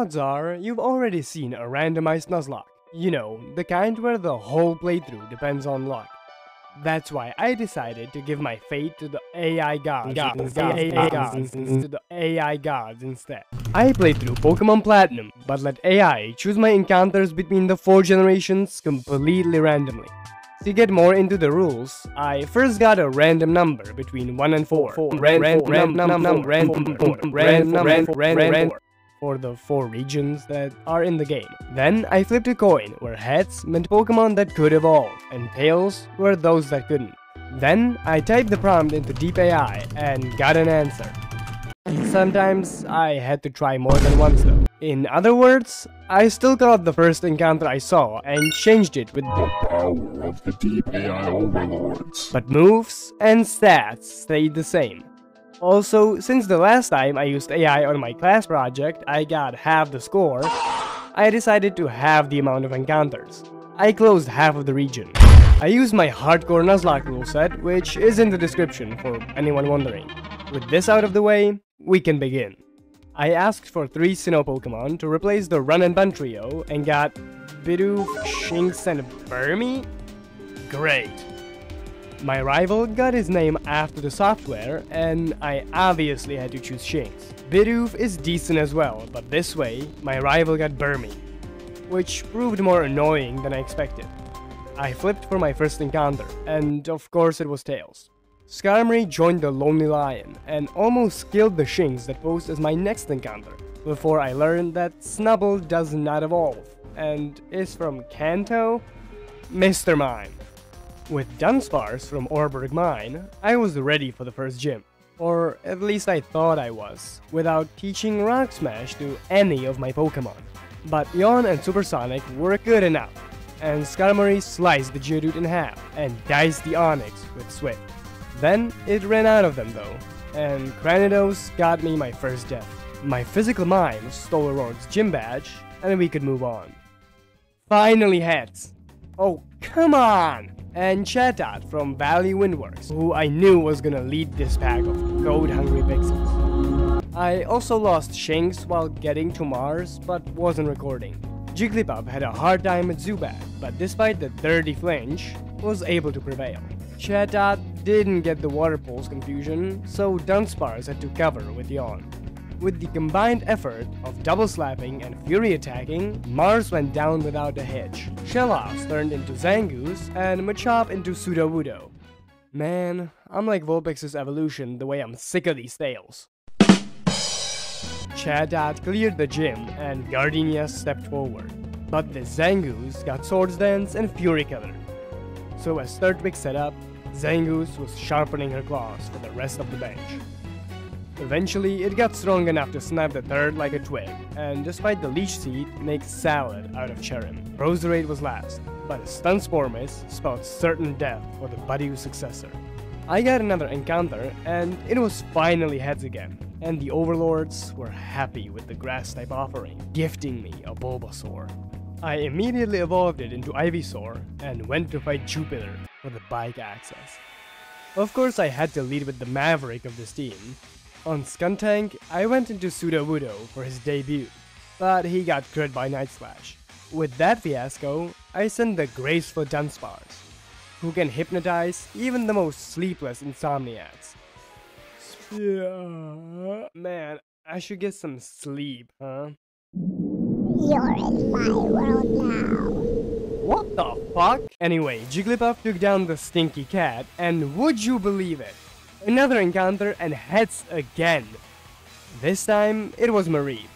odds are you've already seen a randomized Nuzlocke. You know, the kind where the whole playthrough depends on luck. That's why I decided to give my fate to the AI gods instead. I played through Pokemon Platinum, but let AI choose my encounters between the 4 generations completely randomly. To get more into the rules, I first got a random number between 1 and 4. For the 4 regions that are in the game. Then I flipped a coin where heads meant Pokemon that could evolve, and tails were those that couldn't. Then I typed the prompt into Deep AI and got an answer. Sometimes I had to try more than once though. In other words, I still got the first encounter I saw and changed it with the power of the Deep AI overlords. But moves and stats stayed the same. Also, since the last time I used AI on my class project, I got half the score, I decided to halve the amount of encounters. I closed half of the region. I used my hardcore Nuzlocke rule set, which is in the description for anyone wondering. With this out of the way, we can begin. I asked for 3 Sinnoh Pokemon to replace the Run and Bun trio and got Bidoof, Shinx, and Burmy? Great. My rival got his name after the software, and I obviously had to choose Shinx. Bidoof is decent as well, but this way, my rival got Burmy, which proved more annoying than I expected. I flipped for my first encounter, and of course it was Tails. Skarmory joined the Lonely Lion, and almost killed the Shinx that posed as my next encounter, before I learned that Snubbull does not evolve, and is from Kanto? Mr. Mime. With Dunsparce from Orberg Mine, I was ready for the first gym. Or at least I thought I was, without teaching Rock Smash to any of my Pokemon. But Yawn and Supersonic were good enough, and Skarmory sliced the Geodude in half and diced the Onix with Swift. Then it ran out of them though, and Cranidos got me my first death. My physical mime stole Aurora's gym badge, and we could move on. Finally heads! Oh, come on! And Chatot from Valley Windworks, who I knew was gonna lead this pack of goat-hungry pixels. I also lost Shinx while getting to Mars, but wasn't recording. Jigglypuff had a hard time with Zubat, but despite the dirty flinch, was able to prevail. Chatot didn't get the Water Pulse confusion, so Dunsparce had to cover with Yawn. With the combined effort of double slapping and fury attacking, Mars went down without a hitch. Shellos turned into Zangoose, and Machop into Sudowoodo. Man, I'm like Vulpix's evolution the way I'm sick of these tails. Chatot cleared the gym, and Gardenia stepped forward. But the Zangoose got Swords Dance and Fury Color. So as Turtwig set up, Zangoose was sharpening her claws for the rest of the bench. Eventually, it got strong enough to snap the third like a twig, and despite the leech seed, make salad out of Cherim. Roserade was last, but a Stunspormus spelled certain death for the Budew successor. I got another encounter, and it was finally heads again, and the Overlords were happy with the Grass-type offering, gifting me a Bulbasaur. I immediately evolved it into Ivysaur, and went to fight Jupiter for the bike access. Of course, I had to lead with the Maverick of this team. On Skuntank, I went into Sudowoodo for his debut, but he got crit by Night Slash. With that fiasco, I sent the graceful Dunsparce, who can hypnotize even the most sleepless insomniacs. Man, I should get some sleep, huh? You're in my world now. What the fuck? Anyway, Jigglypuff took down the stinky cat, and would you believe it? Another encounter and heads again. This time, it was Mareep.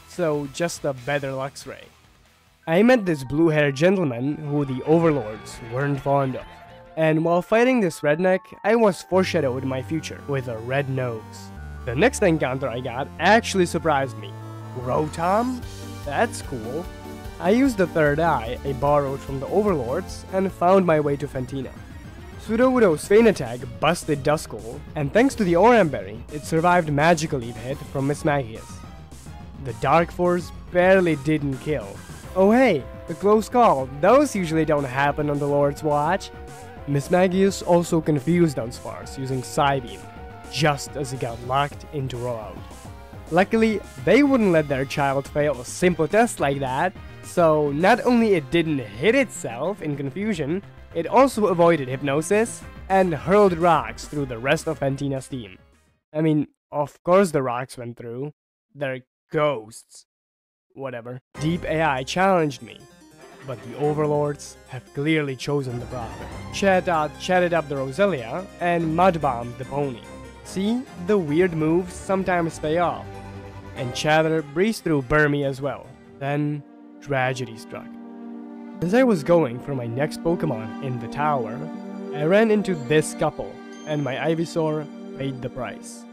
So, just a better Luxray. I met this blue-haired gentleman who the Overlords weren't fond of. And while fighting this redneck, I was foreshadowed my future with a red nose. The next encounter I got actually surprised me. Rotom? That's cool. I used the third eye I borrowed from the Overlords and found my way to Fantina. Sudowoodo's Feint attack busted Duskull, and thanks to the Oramberry, it survived Magical Leap hit from Miss Magius. The Dark Force barely didn't kill. Oh hey, a close call, those usually don't happen on the Lord's watch. Miss Magius also confused Dunsparce using Psybeam, just as he got locked into rollout. Luckily, they wouldn't let their child fail a simple test like that, so not only it didn't hit itself in confusion, it also avoided hypnosis and hurled rocks through the rest of Fantina's team. I mean, of course the rocks went through. They're ghosts. Whatever. Deep AI challenged me, but the overlords have clearly chosen the prophet. Chatot chatted up the Roselia and mud-bombed the pony. See, the weird moves sometimes pay off. And Chatter breezed through Burmy as well. Then, tragedy struck. As I was going for my next Pokemon in the tower, I ran into this couple, and my Ivysaur paid the price.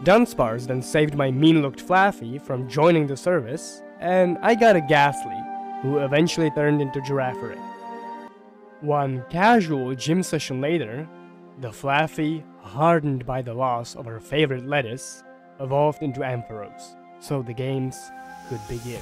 Dunsparce then saved my mean-looked Flaffy from joining the service, and I got a Ghastly, who eventually turned into Giraffaric. One casual gym session later, the Flaffy, hardened by the loss of her favorite lettuce, evolved into Ampharos, so the games could begin.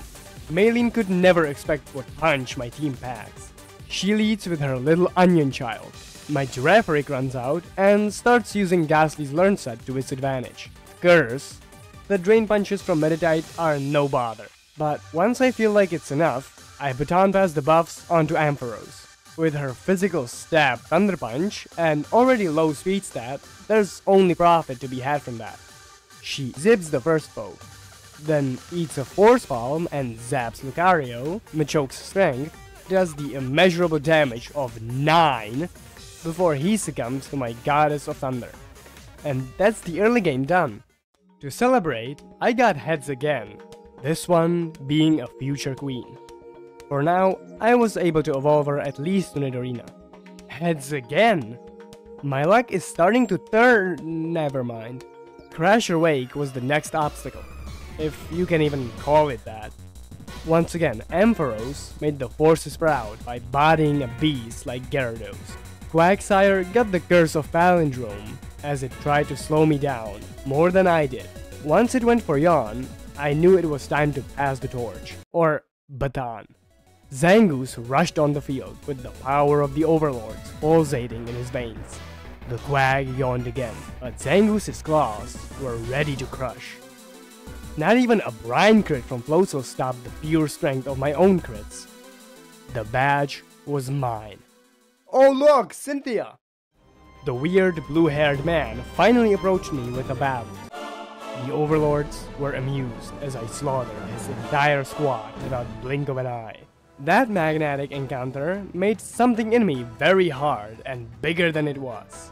Maylene could never expect what punch my team packs. She leads with her little onion child. My Giraffaric runs out and starts using Ghastly's learn set to its advantage. Curse, the drain punches from Meditite are no bother. But once I feel like it's enough, I baton pass the buffs onto Ampharos. With her physical stab Thunder Punch and already low speed stat, there's only profit to be had from that. She zips the first foe, then eats a Force Palm and zaps Lucario, Machoke's strength, does the immeasurable damage of 9 before he succumbs to my Goddess of Thunder. And that's the early game done. To celebrate, I got heads again, this one being a future queen. For now, I was able to evolve her at least to Nidorina. Heads again! My luck is starting to turn... never mind. Crasher Wake was the next obstacle, if you can even call it that. Once again, Ampharos made the forces proud by bodying a beast like Gyarados. Quagsire got the curse of Palindrome, as it tried to slow me down, more than I did. Once it went for Yawn, I knew it was time to pass the torch, or baton. Zangoose rushed on the field with the power of the overlords pulsating in his veins. The Quag yawned again, but Zangoose's claws were ready to crush. Not even a brine crit from Floatzel stopped the pure strength of my own crits. The badge was mine. Oh look, Cynthia! The weird blue-haired man finally approached me with a battle. The overlords were amused as I slaughtered his entire squad without blink of an eye. That magnetic encounter made something in me very hard and bigger than it was.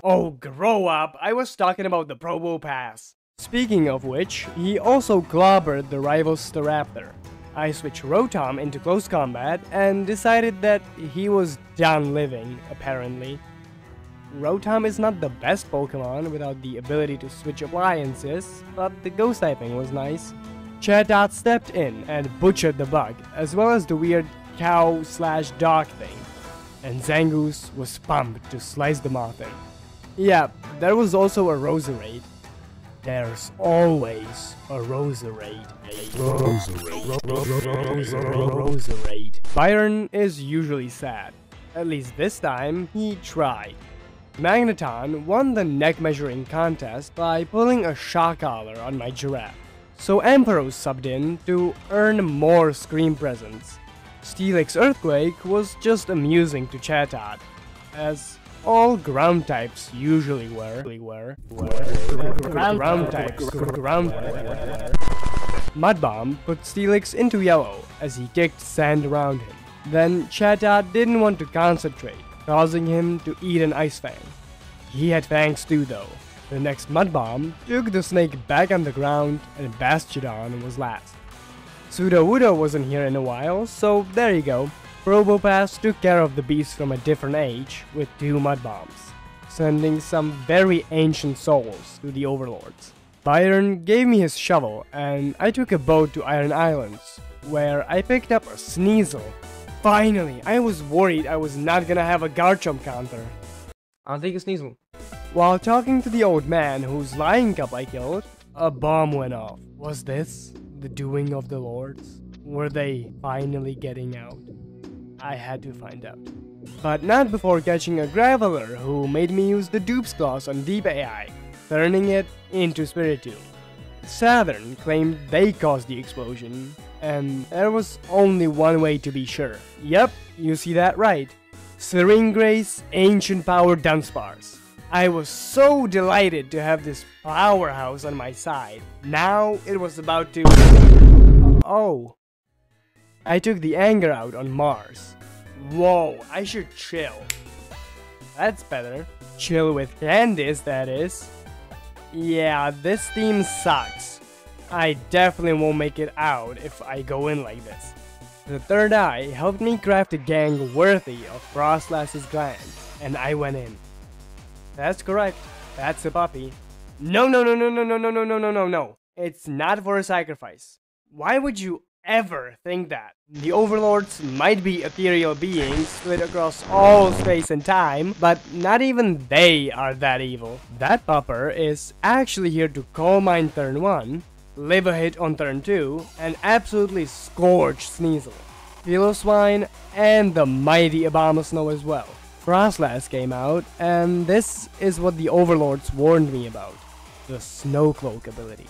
Oh, grow up! I was talking about the Probo Pass. Speaking of which, he also clobbered the rival Staraptor. I switched Rotom into close combat and decided that he was done living, apparently. Rotom is not the best Pokemon without the ability to switch appliances, but the ghost typing was nice. Chatot stepped in and butchered the bug, as well as the weird cow/dog thing, and Zangoose was pumped to slice the Mothin. Yeah, there was also a Roserade. There's always a Roserade. Roserade. Byron is usually sad. At least this time, he tried. Magneton won the neck measuring contest by pulling a shock collar on my giraffe. So Ampharos subbed in to earn more screen presence. Steelix Earthquake was just amusing to Chatot, as all ground types usually were. Mudbomb put Steelix into yellow as he kicked sand around him. Then Chatot didn't want to concentrate, causing him to eat an Ice Fang. He had fangs too though. The next Mudbomb took the snake back on the ground and Bastiodon was last. Sudowoodo wasn't here in a while, so there you go. Probopass took care of the beast from a different age with 2 Mudbombs, sending some very ancient souls to the overlords. Byron gave me his shovel and I took a boat to Iron Islands, where I picked up a Sneasel. Finally, I was worried I was not gonna have a Garchomp counter. I'll take a Sneasel. While talking to the old man whose lion cub I killed, a bomb went off. Was this the doing of the lords? Were they finally getting out? I had to find out. But not before catching a Graveler who made me use the Dupes clause on Deep AI, turning it into Spiritomb. Saturn claimed they caused the explosion, and there was only one way to be sure. Yep, you see that right. Serene Grace, Ancient Power Dunsparce. I was so delighted to have this powerhouse on my side. Now it was about to... Oh. I took the anger out on Mars. Whoa, I should chill. That's better. Chill with Candice, that is. Yeah, this team sucks. I definitely won't make it out if I go in like this. The third eye helped me craft a gang worthy of Frostlass's clan, and I went in. That's correct. That's a puppy. No. It's not for a sacrifice. Why would you ever think that? The overlords might be ethereal beings split across all space and time, but not even they are that evil. That pupper is actually here to call mine turn 1, live a hit on turn 2, and absolutely scorch Sneasel, Philoswine, and the mighty Abomasnow as well. Frostlass came out, and this is what the overlords warned me about. The Snowcloak ability,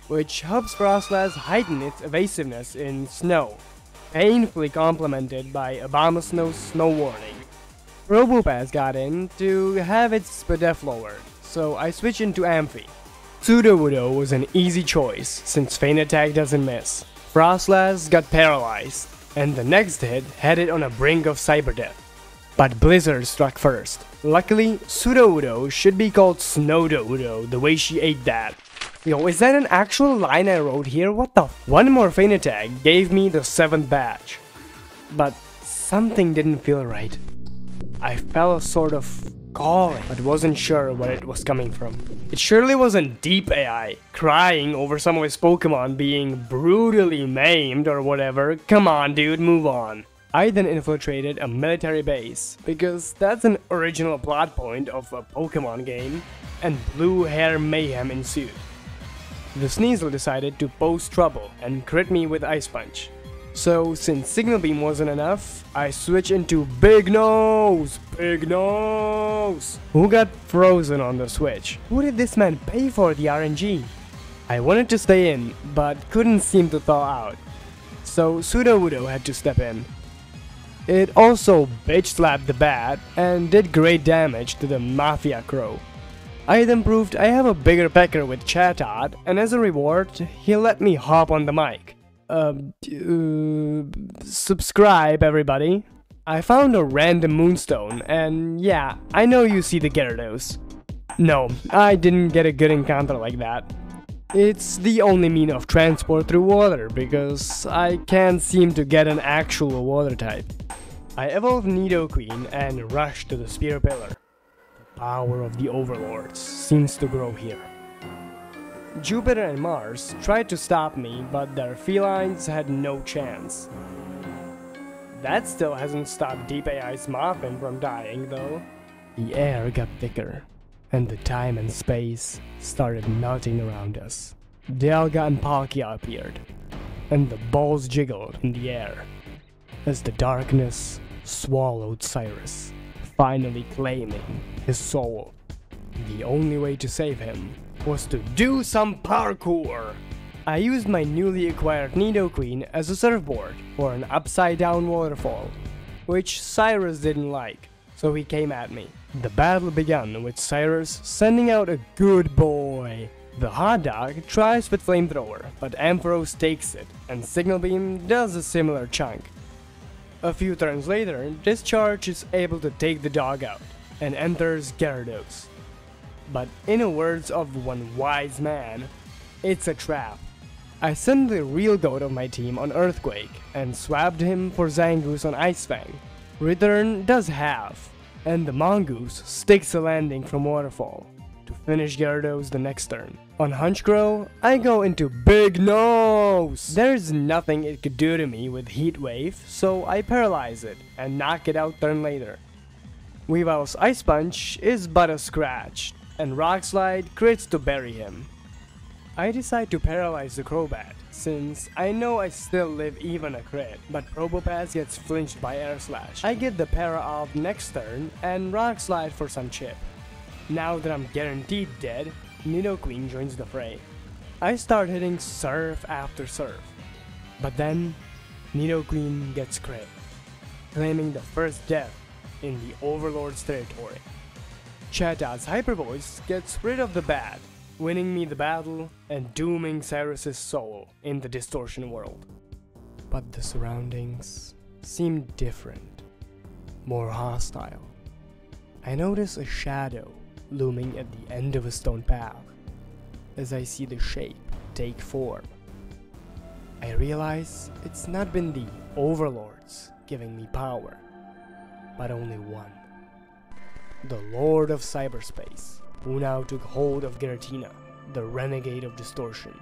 which helps Frostlass heighten its evasiveness in snow, painfully complemented by Abomasnow's Snow Warning. Robopass got in to have its Spadef lowered, so I switched into Amphi. Sudowoodo was an easy choice, since Feint Attack doesn't miss. Frostlass got paralyzed, and the next hit had it on a brink of cyber death. But Blizzard struck first. Luckily, Sudowoodo should be called Snowdowoodo, the way she ate that. Yo, is that an actual line I wrote here? What the f— One more Feint Attack gave me the 7th badge. But something didn't feel right. I felt a sort of calling, but wasn't sure where it was coming from. It surely wasn't Deep AI, crying over some of his Pokemon being brutally maimed or whatever. Come on dude, move on. I then infiltrated a military base, because that's an original plot point of a Pokemon game, and blue hair mayhem ensued. The Sneasel decided to pose trouble and crit me with Ice Punch. So since Signal Beam wasn't enough, I switched into Big Nose! Big Nose! Who got frozen on the switch? Who did this man pay for the RNG? I wanted to stay in, but couldn't seem to thaw out. So Sudowoodo had to step in. It also bitch slapped the bat and did great damage to the Mafia Crow. I then proved I have a bigger pecker with Chatot, and as a reward, he let me hop on the mic. Subscribe everybody. I found a random moonstone, and yeah, I know you see the Gyarados. No, I didn't get a good encounter like that. It's the only mean of transport through water, because I can't seem to get an actual water type. I evolved Nidoqueen and rushed to the Spear Pillar. The power of the overlords seems to grow here. Jupiter and Mars tried to stop me, but their felines had no chance. That still hasn't stopped Deep AI's Moppin from dying though. The air got thicker, and the time and space started melting around us. Dialga and Palkia appeared, and the balls jiggled in the air as the darkness swallowed Cyrus, finally claiming his soul. The only way to save him was to do some parkour. I used my newly acquired Nidoqueen as a surfboard for an upside-down waterfall, which Cyrus didn't like, so he came at me. The battle began with Cyrus sending out a good boy. The hot dog tries with Flamethrower, but Ampharos takes it, and Signal Beam does a similar chunk. A few turns later, Discharge is able to take the dog out, and enters Gyarados. But in the words of one wise man, it's a trap. I sent the real goat of my team on Earthquake, and swapped him for Zangoose on Ice Fang. Return does half, and the Mongoose sticks a landing from Waterfall, to finish Gyarados the next turn. On Honchkrow, I go into Big Nose! There's nothing it could do to me with Heat Wave, so I paralyze it, and knock it out turn later. Weavile's Ice Punch is but a scratch, and Rock Slide crits to bury him. I decide to paralyze the Crobat, since I know I still live even a crit, but Probopass gets flinched by Air Slash. I get the para off next turn, and Rock Slide for some chip. Now that I'm guaranteed dead, Nidoqueen joins the fray. I start hitting surf after surf. But then, Nidoqueen gets crit, claiming the first death in the Overlord's territory. Chatta's Hyper Voice gets rid of the bad, winning me the battle and dooming Cyrus's soul in the distortion world. But the surroundings seem different, more hostile. I notice a shadow looming at the end of a stone path as I see the shape take form. I realize it's not been the overlords giving me power, but only one. The Lord of Cyberspace, who now took hold of Giratina, the renegade of distortion.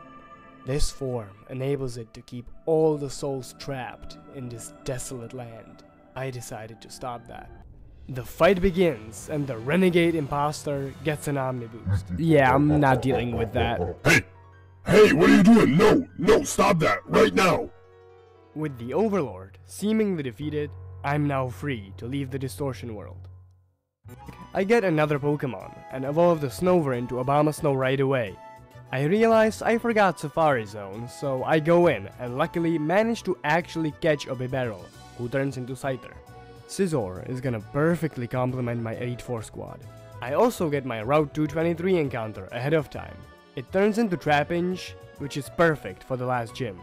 This form enables it to keep all the souls trapped in this desolate land. I decided to stop that. The fight begins, and the renegade imposter gets an Omni boost. Yeah, I'm not dealing with that. Hey, what are you doing? No, stop that, right now! With the Overlord seemingly defeated, I'm now free to leave the distortion world. I get another Pokemon, and evolve the Snover into Abomasnow right away. I realize I forgot Safari Zone, so I go in, and luckily manage to actually catch a Bibarel, who turns into Scyther. Scizor is gonna perfectly complement my Elite Four squad. I also get my Route 223 encounter ahead of time. It turns into Trapinch, which is perfect for the last gym.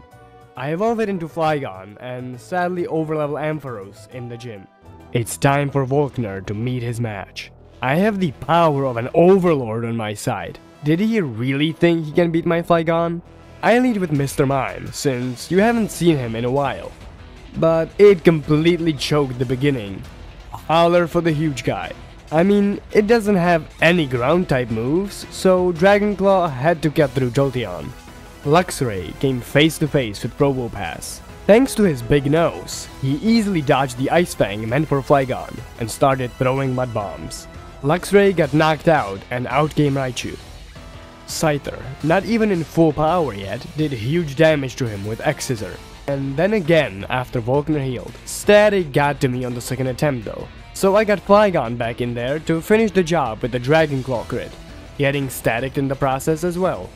I evolve it into Flygon, and sadly overlevel Ampharos in the gym. It's time for Volkner to meet his match. I have the power of an Overlord on my side. Did he really think he can beat my Flygon? I lead with Mr. Mime, since you haven't seen him in a while. But it completely choked the beginning. Holler for the huge guy. I mean, it doesn't have any ground type moves, so Dragon Claw had to get through Jolteon. Luxray came face to face with Probopass. Thanks to his big nose, he easily dodged the Ice Fang meant for Flygon and started throwing mud bombs. Luxray got knocked out and outgame Raichu. Scyther, not even in full power yet, did huge damage to him with X-Scissor. And then again, after Volkner healed, Static got to me on the second attempt though, so I got Flygon back in there to finish the job with the Dragon Claw crit, getting Static in the process as well.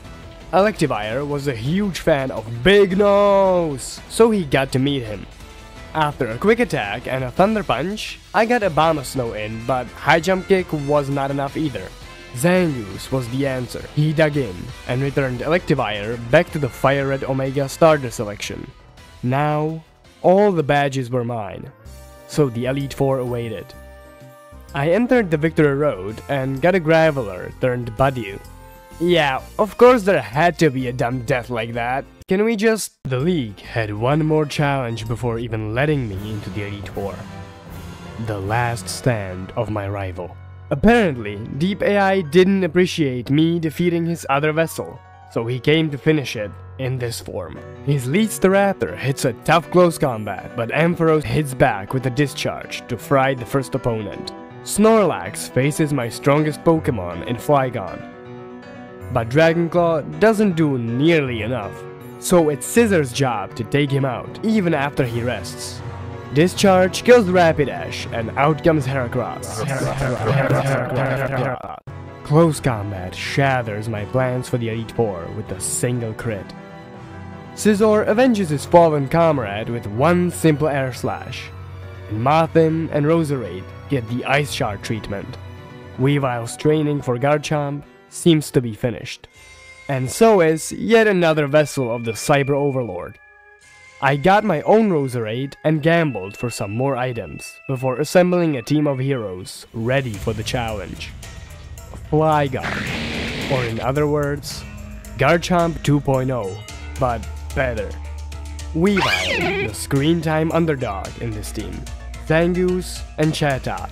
Electivire was a huge fan of Big Nose, so he got to meet him. After a quick attack and a Thunder Punch, I got Abomasnow in, but High Jump Kick was not enough either. Zangoose was the answer. He dug in and returned Electivire back to the Fire Red Omega starter selection. Now, all the badges were mine, so the Elite Four awaited. I entered the Victory Road and got a Graveler turned Budew. Yeah, of course there had to be a dumb death like that. Can we just... The League had one more challenge before even letting me into the Elite Four. The last stand of my rival. Apparently, Deep AI didn't appreciate me defeating his other vessel, so he came to finish it in this form. His lead Staraptor hits a tough close combat, but Ampharos hits back with a discharge to fry the first opponent. Snorlax faces my strongest Pokemon in Flygon, but Dragon Claw doesn't do nearly enough, so it's Scissor's job to take him out, even after he rests. Discharge kills Rapidash, and out comes Heracross. Close combat shatters my plans for the Elite Four with a single crit. Scizor avenges his fallen comrade with one simple air slash, and Mothin and Roserade get the Ice Shard treatment. Weavile's training for Garchomp seems to be finished. And so is yet another vessel of the Cyber Overlord. I got my own Roserade and gambled for some more items before assembling a team of heroes ready for the challenge. Flygon, or in other words, Garchomp 2.0, but better. Weavile, the screen time underdog in this team. Zangoose and Chatot,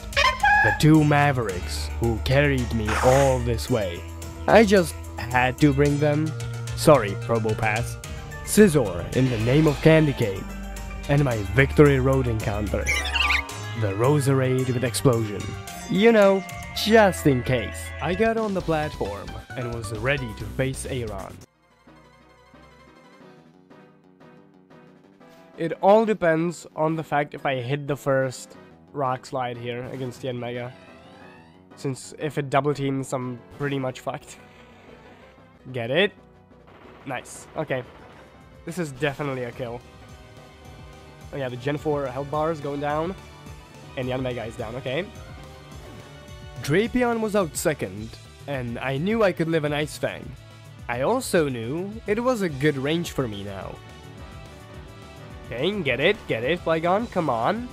the two mavericks who carried me all this way. I just had to bring them. Sorry, Probopass. Scizor in the name of Candy Cane, and my Victory Road encounter. The Roserade with Explosion. You know, just in case. I got on the platform and was ready to face Aeron. It all depends on the fact if I hit the first Rock Slide here against the Mega. Since if it double teams, I'm pretty much fucked. Get it? Nice. Okay. This is definitely a kill. Oh yeah, the Gen 4 health bar is going down. And the Unmega is down, okay. Drapion was out second, and I knew I could live an Ice Fang. I also knew it was a good range for me now. Okay, get it, Flygon, come on.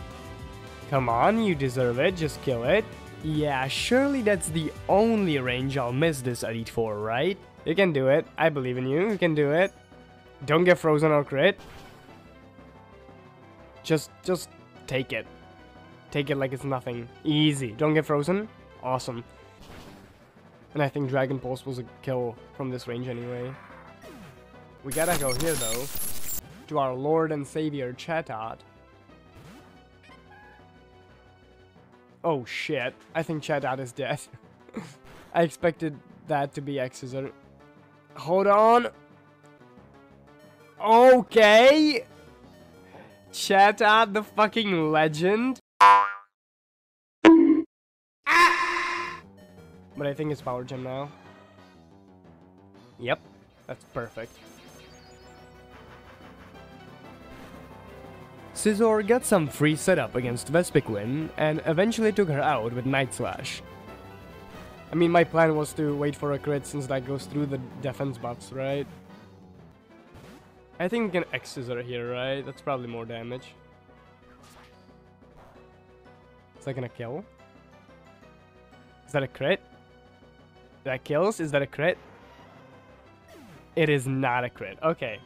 Come on, you deserve it, just kill it. Yeah, surely that's the only range I'll miss this Elite Four, right? You can do it, I believe in you, you can do it. Don't get frozen or crit. Just take it. Take it like it's nothing. Easy. Don't get frozen. Awesome. And I think Dragon Pulse was a kill from this range anyway. We gotta go here though. To our Lord and Savior Chatot. Oh shit. I think Chatot is dead. I expected that to be X-Scissor. Hold on. Okay. Chatot, the fucking legend. But I think it's Power Gem now. Yep, that's perfect. Scizor got some free setup against Vespiquen and eventually took her out with Night Slash. I mean, my plan was to wait for a crit since that goes through the defense buffs, right? I think we can X-Scissor here, right? That's probably more damage. Is that gonna kill? Is that a crit? That kills? Is that a crit? It is not a crit. Okay.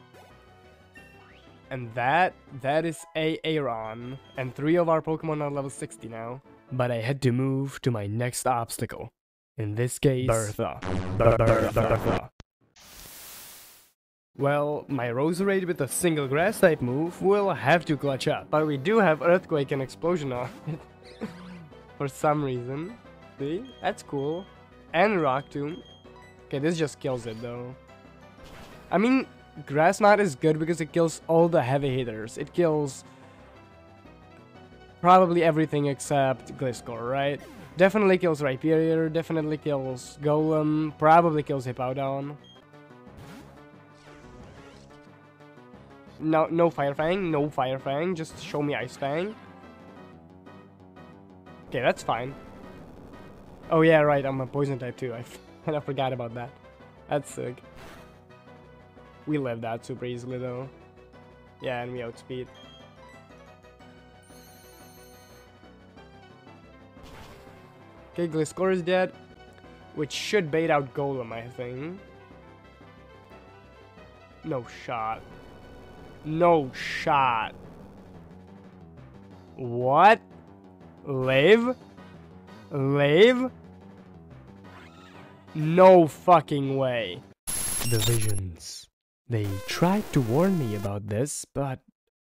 And that is a Aeron. And 3 of our Pokemon are level 60 now. But I had to move to my next obstacle. In this case, Bertha. Bertha. Well, my Roserade with a single grass type move will have to clutch up. But we do have Earthquake and Explosion on it. For some reason. See? That's cool. And Rock Tomb. Okay, this just kills it though. I mean, Grass Knot is good because it kills all the heavy hitters. It kills probably everything except Gliscor, right? Definitely kills Rhyperior, definitely kills Golem, probably kills Hippowdon. No Fire Fang, no Fire Fang, just show me Ice Fang. Okay, that's fine. Oh yeah, right, I'm a Poison type too. I kind of forgot about that. That's sick. We live that super easily though. Yeah, and we outspeed. Okay, Gliscor is dead, which should bait out Golem, I think. No shot. No shot. What? Live? Live? No fucking way. The visions. They tried to warn me about this, but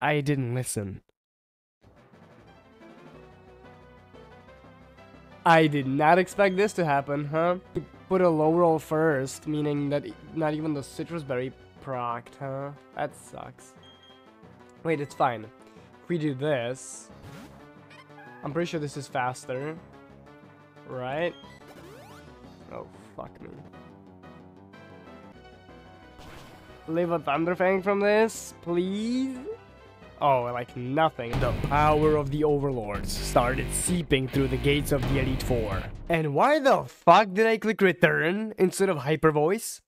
I didn't listen. I did not expect this to happen, huh? You put a low roll first, meaning that not even the Citrus Berry procced, huh? That sucks. Wait, it's fine. If we do this... I'm pretty sure this is faster. Right? Oh, fuck me. Live a Thunderfang from this, please? Oh, like nothing. The power of the Overlords started seeping through the gates of the Elite Four. And why the fuck did I click return instead of Hyper Voice?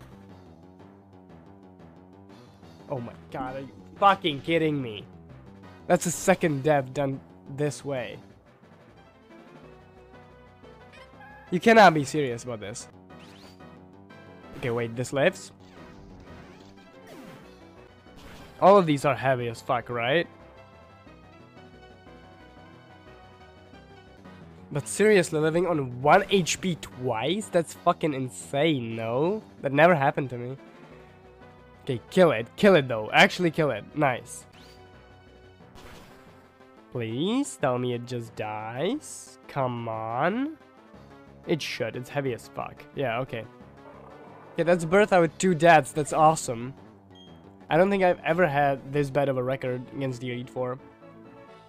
Oh my god, are you fucking kidding me? That's the second death done this way. You cannot be serious about this. Okay, wait, this lives? All of these are heavy as fuck, right? But seriously, living on 1 HP twice? That's fucking insane, no? That never happened to me. Okay, kill it. Kill it though. Actually kill it. Nice. Please tell me it just dies. Come on. It should. It's heavy as fuck. Yeah, okay. Okay, that's Bertha with 2 deaths. That's awesome. I don't think I've ever had this bad of a record against the Elite Four.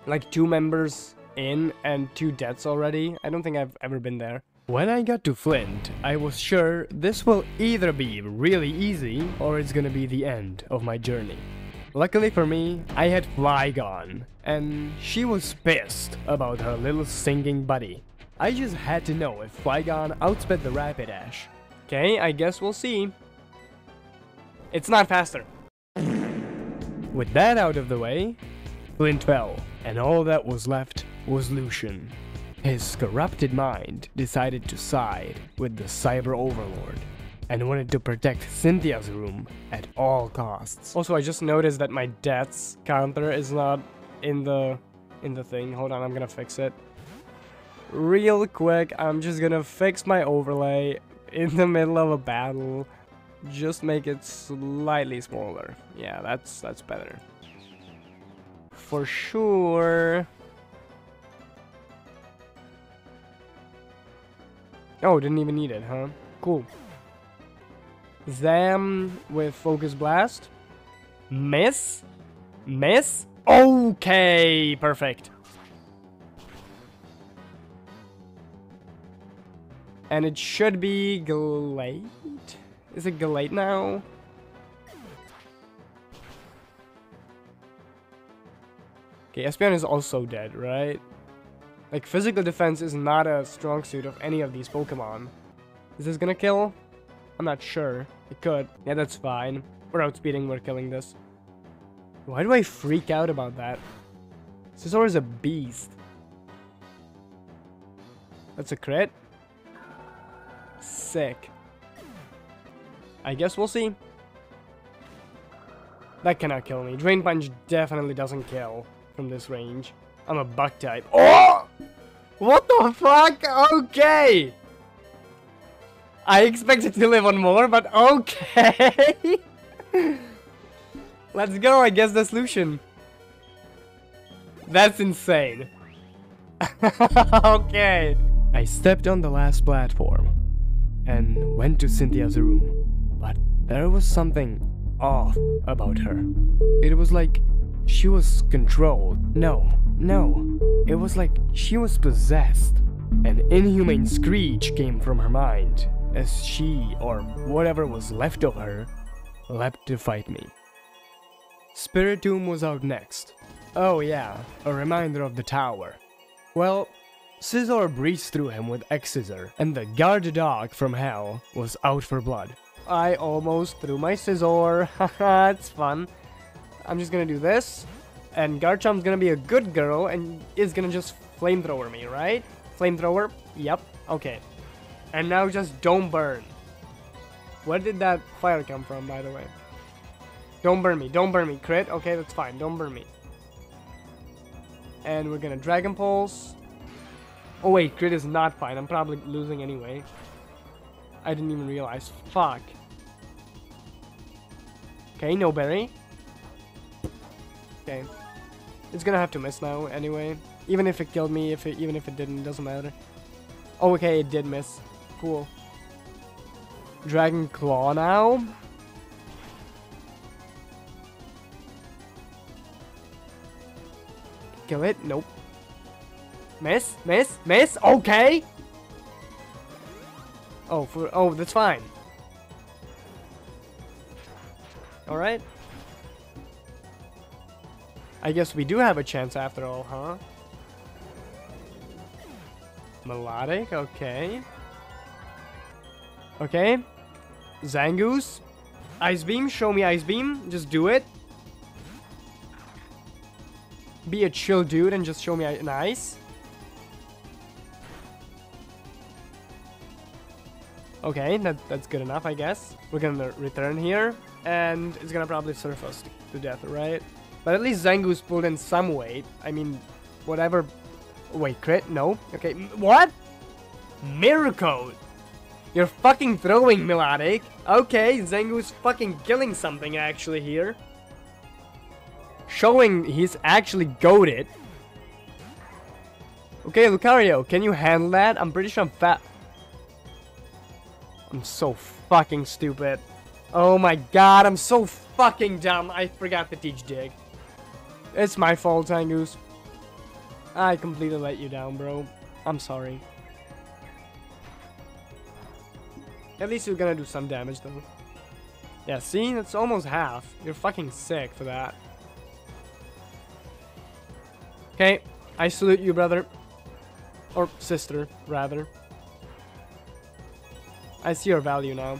Like 2 members in and 2 deaths already. I don't think I've ever been there. When I got to Flint, I was sure this will either be really easy or it's gonna be the end of my journey. Luckily for me, I had Flygon, and she was pissed about her little singing buddy. I just had to know if Flygon outsped the Rapidash. Okay, I guess we'll see. It's not faster. With that out of the way, Flint fell, and all that was left was Lucian. His corrupted mind decided to side with the Cyber Overlord and wanted to protect Cynthia's room at all costs. Also, I just noticed that my deaths counter is not in the thing. Hold on, I'm gonna fix it. Real quick, I'm just gonna fix my overlay in the middle of a battle. Just make it slightly smaller. Yeah, that's better. For sure. Oh, didn't even need it, huh? Cool. Zam with Focus Blast. Miss? Miss? Okay, perfect. And it should be Glade? Is it Glade now? Okay, Espeon is also dead, right? Like, physical defense is not a strong suit of any of these Pokemon. Is this gonna kill? I'm not sure. It could. Yeah, that's fine. We're outspeeding, we're killing this. Why do I freak out about that? Scizor is a beast. That's a crit? Sick. I guess we'll see. That cannot kill me. Drain Punch definitely doesn't kill from this range. I'm a Bug type. Oh! What the fuck? Okay! I expected to live on more, but okay! Let's go, I guess that's Lucian. That's insane. Okay. I stepped on the last platform and went to Cynthia's room, but there was something off about her. It was like she was controlled. No, it was like she was possessed. An inhumane screech came from her mind as she, or whatever was left of her, leapt to fight me. Spiritomb was out next. Oh yeah, a reminder of the tower. Well, Scizor breezed through him with X-Scissor, and the guard dog from hell was out for blood. I almost threw my Scizor. Haha, it's fun. I'm just gonna do this, and Garchomp's gonna be a good girl and is gonna just flamethrower me, right? Flamethrower? Yep. Okay. And now just don't burn. Where did that fire come from, by the way? Don't burn me. Don't burn me. Crit? Okay, that's fine. Don't burn me. And we're gonna Dragon Pulse. Oh wait, crit is not fine. I'm probably losing anyway. I didn't even realize. Fuck. Okay, no berry. Okay. It's gonna have to miss now anyway. Even if it killed me, even if it didn't, doesn't matter. Oh, okay, it did miss. Cool. Dragon Claw now. Kill it? Nope. Miss? Miss? Miss? Okay! Oh, that's fine. Alright. I guess we do have a chance after all, huh? Melodic, okay. Okay. Zangoose. Ice Beam, show me Ice Beam. Just do it. Be a chill dude and just show me an ice. Okay, that's good enough, I guess. We're gonna return here, and it's gonna probably surf us to death, right? But at least Zangoose pulled in some weight. I mean, whatever. Wait, crit? No. Okay, what? Mirror Coat. You're fucking throwing, Melodic. Okay, Zangoose fucking killing something actually here. Showing he's actually goated. Okay, Lucario, can you handle that? I'm pretty sure I'm fat. I'm so fucking stupid. Oh my god, I'm so fucking dumb. I forgot to teach Dig. It's my fault, Zangoose. I completely let you down, bro. I'm sorry. At least you're gonna do some damage though. Yeah, see? That's almost half. You're fucking sick for that. Okay, I salute you, brother. Or sister, rather. I see your value now.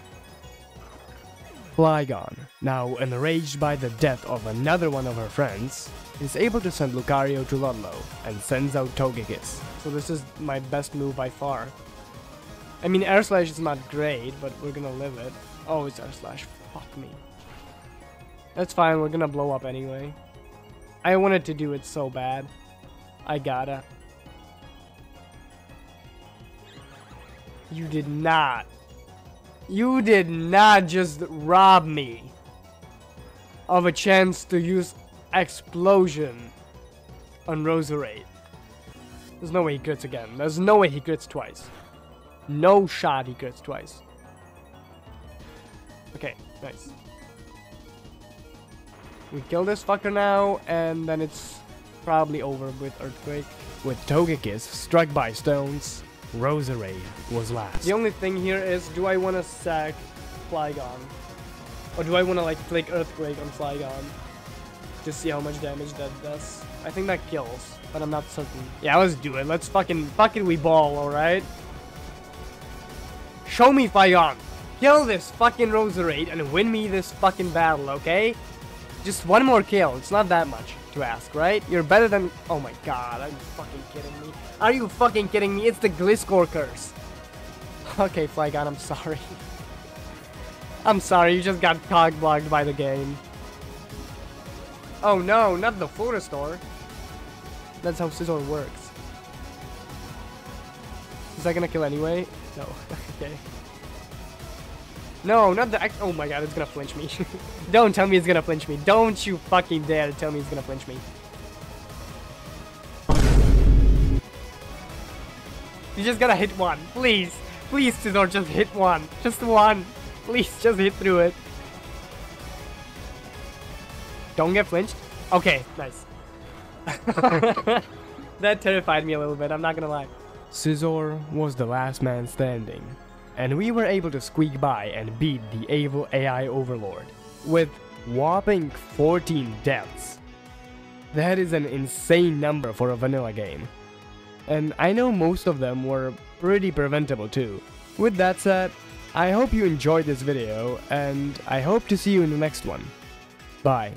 Flygon, now enraged by the death of another one of her friends, is able to send Lucario to Ludlow and sends out Togekiss. So this is my best move by far. I mean, Air Slash is not great, but we're gonna live it. Oh, it's Air Slash. Fuck me. That's fine, we're gonna blow up anyway. I wanted to do it so bad. I gotta. You did not. You did not just rob me of a chance to use Explosion on Roserade. There's no way he crits again. There's no way he crits twice. No shot he crits twice. Okay, nice. We kill this fucker now, and then it's probably over with Earthquake. With Togekiss struck by stones, Roserade was last. The only thing here is, do I want to sack Flygon? Or do I want to like flick Earthquake on Flygon? To see how much damage that does. I think that kills, but I'm not certain. Yeah, let's do it. Let's fucking we ball, alright? Show me Flygon. Kill this fucking Roserade and win me this fucking battle, okay? Just one more kill. It's not that much to ask, right? You're better than... Oh my god, are you fucking kidding me? Are you fucking kidding me? It's the Gliscor curse. Okay, Flygon, I'm sorry. I'm sorry, you just got cock-blocked by the game. Oh no, not the full restore. That's how Scizor works. Is that gonna kill anyway? No. Okay. No, not the... Oh my god, it's gonna flinch me. Don't tell me it's gonna flinch me. Don't you fucking dare tell me it's gonna flinch me. You just gotta hit one. Please. Please, Scizor, just hit one. Just one. Please, just hit through it. Don't get flinched. Okay, nice. That terrified me a little bit, I'm not gonna lie. Scizor was the last man standing, and we were able to squeak by and beat the evil AI Overlord with whopping 14 deaths. That is an insane number for a vanilla game. And I know most of them were pretty preventable too. With that said, I hope you enjoyed this video, and I hope to see you in the next one. Bye.